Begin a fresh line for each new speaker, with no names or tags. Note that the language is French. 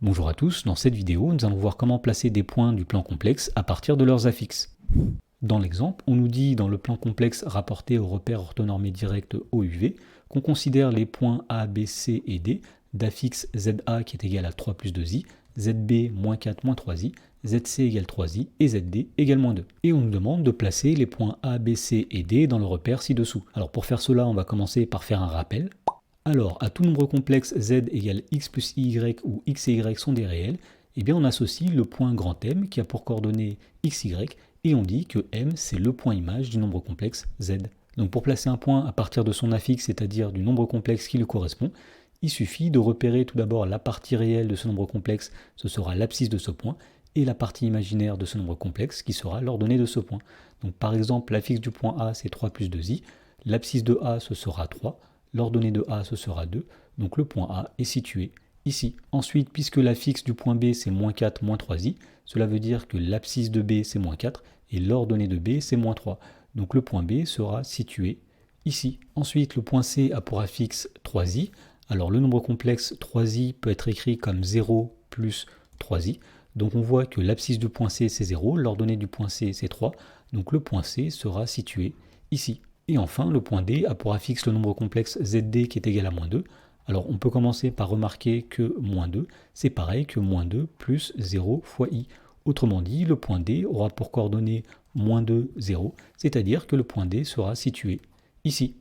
Bonjour à tous, dans cette vidéo, nous allons voir comment placer des points du plan complexe à partir de leurs affixes. Dans l'exemple, on nous dit dans le plan complexe rapporté au repère orthonormé direct OUV qu'on considère les points A, B, C et D d'affixe ZA qui est égal à 3 plus 2i, ZB moins 4 moins 3i, ZC égale 3i et ZD égale moins 2. Et on nous demande de placer les points A, B, C et D dans le repère ci-dessous. Alors pour faire cela, on va commencer par faire un rappel. Alors, à tout nombre complexe z égale x plus y où x et y sont des réels, eh bien on associe le point grand M qui a pour coordonnées x, y et on dit que M c'est le point image du nombre complexe z. Donc pour placer un point à partir de son affixe, c'est-à-dire du nombre complexe qui lui correspond, il suffit de repérer tout d'abord la partie réelle de ce nombre complexe, ce sera l'abscisse de ce point, et la partie imaginaire de ce nombre complexe qui sera l'ordonnée de ce point. Donc par exemple, l'affixe du point A c'est 3 plus 2i, l'abscisse de A ce sera 3, l'ordonnée de A ce sera 2, donc le point A est situé ici. Ensuite, puisque l'affixe du point B c'est moins 4 moins 3i, cela veut dire que l'abscisse de B c'est moins 4 et l'ordonnée de B c'est moins 3. Donc le point B sera situé ici. Ensuite, le point C a pour affixe 3i. Alors le nombre complexe 3i peut être écrit comme 0 plus 3i. Donc on voit que l'abscisse du point C c'est 0, l'ordonnée du point C c'est 3, donc le point C sera situé ici. Et enfin, le point D a pour affixe le nombre complexe ZD qui est égal à moins 2. Alors on peut commencer par remarquer que moins 2, c'est pareil que moins 2 plus 0 fois i. Autrement dit, le point D aura pour coordonnée moins 2, 0, c'est-à-dire que le point D sera situé ici.